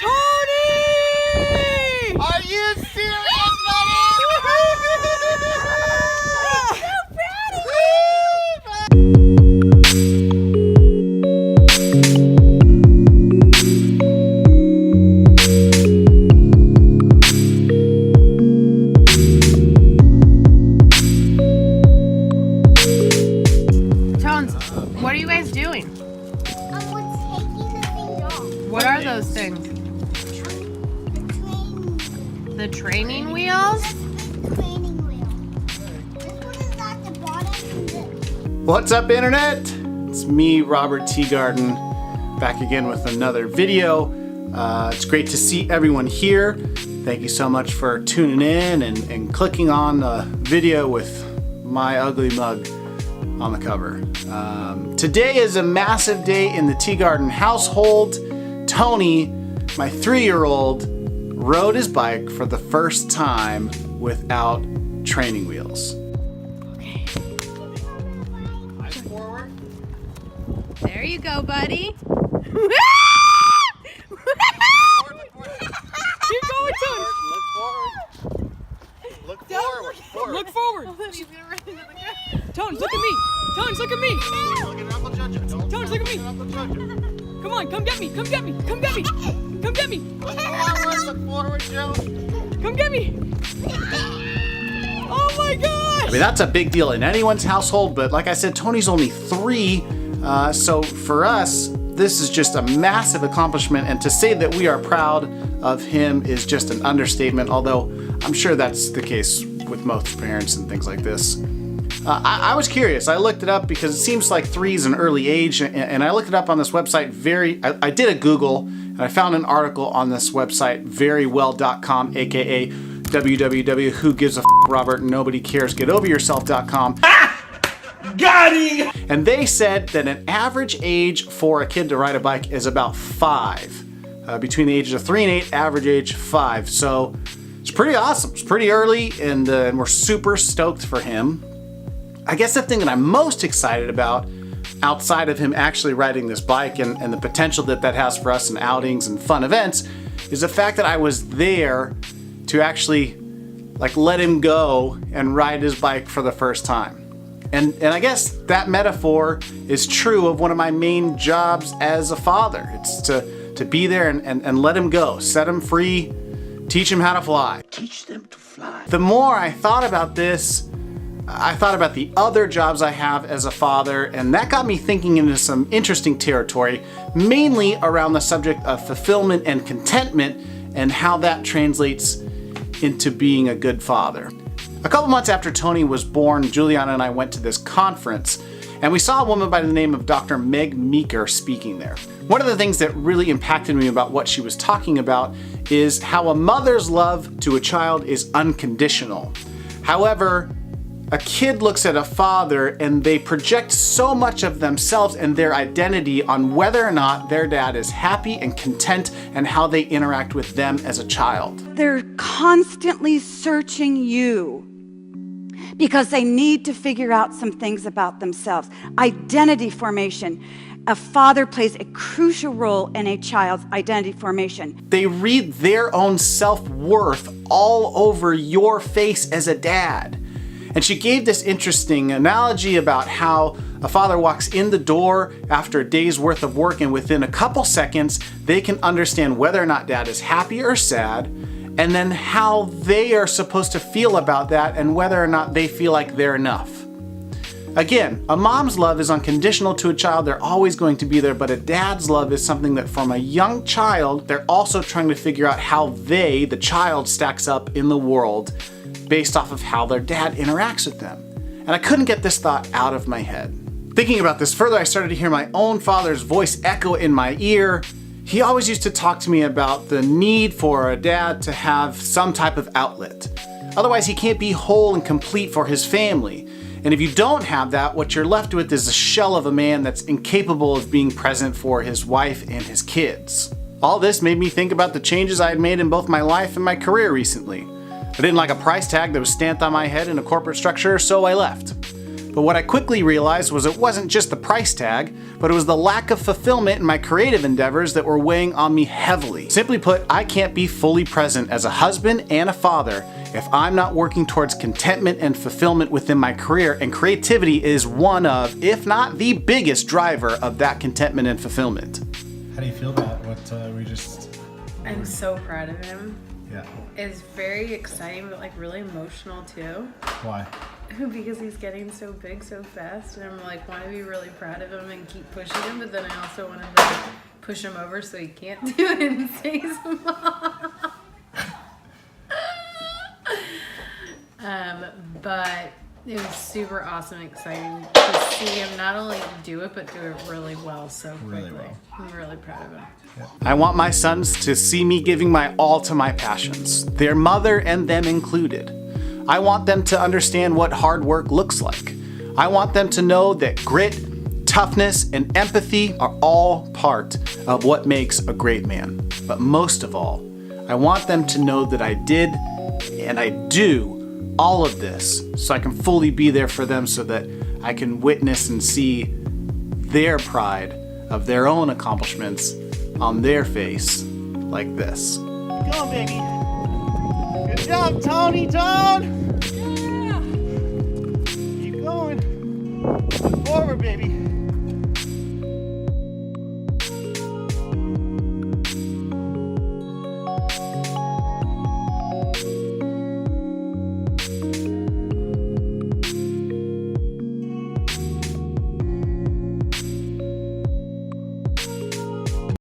Tony! Are you serious, buddy? Tones, what are you guys doing? We're taking the things off. What are those things? The training wheels? That's the training wheel. This one is at the bottom and this. What's up, Internet? It's me, Robert Teagarden, back again with another video. It's great to see everyone here. Thank you so much for tuning in and clicking on the video with my ugly mug on the cover. Today is a massive day in the Teagarden household. Tony, my 3-year-old, rode his bike for the first time without training wheels. Eyes forward. There you go, buddy. Keep going, Tones. Look forward. Look forward. Look forward. Tones, look at me. Tones, look at me. Look at Uncle Judge. Tones, look at me. Uncle Judge. Come on, come get me. Come get me. Come get me. Come get me. Look forward, Joe. Come get me. Oh my gosh. I mean, that's a big deal in anyone's household, but like I said, Tony's only 3, so for us, this is just a massive accomplishment, and to say that we are proud of him is just an understatement, although I'm sure that's the case with most parents and things like this. I was curious. I looked it up because it seems like 3 is an early age, and I looked it up on this website. I did a Google, and I found an article on this website, verywell.com, aka www.whogivesaf Robert Nobody Cares Get Over Yourself.com. Got him! And they said that an average age for a kid to ride a bike is about 5. Between the ages of 3 and 8, average age 5. So it's pretty awesome. It's pretty early, and we're super stoked for him. I guess the thing that I'm most excited about, outside of him actually riding this bike and the potential that that has for us in outings and fun events, is the fact that I was there to actually let him go and ride his bike for the first time. And I guess that metaphor is true of one of my main jobs as a father. It's to be there and let him go, set him free, teach him how to fly. Teach them to fly. The more I thought about this, I thought about the other jobs I have as a father, and that got me thinking into some interesting territory, mainly around the subject of fulfillment and contentment and how that translates into being a good father. A couple months after Tony was born, Juliana and I went to this conference, and we saw a woman by the name of Dr. Meg Meeker speaking there. One of the things that really impacted me about what she was talking about is how a mother's love to a child is unconditional. However, a kid looks at a father and they project so much of themselves and their identity on whether or not their dad is happy and content and how they interact with them as a child. They're constantly searching you because they need to figure out some things about themselves. Identity formation. A father plays a crucial role in a child's identity formation. They read their own self-worth all over your face as a dad. And she gave this interesting analogy about how a father walks in the door after a day's worth of work, and within a couple seconds, they can understand whether or not dad is happy or sad, and then how they are supposed to feel about that and whether or not they feel like they're enough. Again, a mom's love is unconditional to a child. They're always going to be there, but a dad's love is something that from a young child, they're also trying to figure out how they, the child, stacks up in the world based off of how their dad interacts with them. And I couldn't get this thought out of my head. Thinking about this further, I started to hear my own father's voice echo in my ear. He always used to talk to me about the need for a dad to have some type of outlet. Otherwise, he can't be whole and complete for his family. And if you don't have that, what you're left with is a shell of a man that's incapable of being present for his wife and his kids. All this made me think about the changes I had made in both my life and my career recently. I didn't like a price tag that was stamped on my head in a corporate structure, so I left. But what I quickly realized was it wasn't just the price tag, but it was the lack of fulfillment in my creative endeavors that were weighing on me heavily. Simply put, I can't be fully present as a husband and a father if I'm not working towards contentment and fulfillment within my career, and creativity is one of, if not the biggest driver of that contentment and fulfillment. How do you feel about what we just... I'm so proud of him. Yeah. It's very exciting, but like really emotional too. Why? Because he's getting so big so fast, and I'm like, want to be really proud of him and keep pushing him, but then I also want to push him over so he can't do it and say some. But it was super awesome and exciting to see him not only do it, but do it really well so quickly. Really well. I'm really proud of him. I want my sons to see me giving my all to my passions, their mother and them included. I want them to understand what hard work looks like. I want them to know that grit, toughness, and empathy are all part of what makes a great man. But most of all, I want them to know that I did and I do all of this so I can fully be there for them, so that I can witness and see their pride of their own accomplishments on their face like this. Go on, baby. Good job, Tony, Tone. Yeah. Keep going. Forward, baby.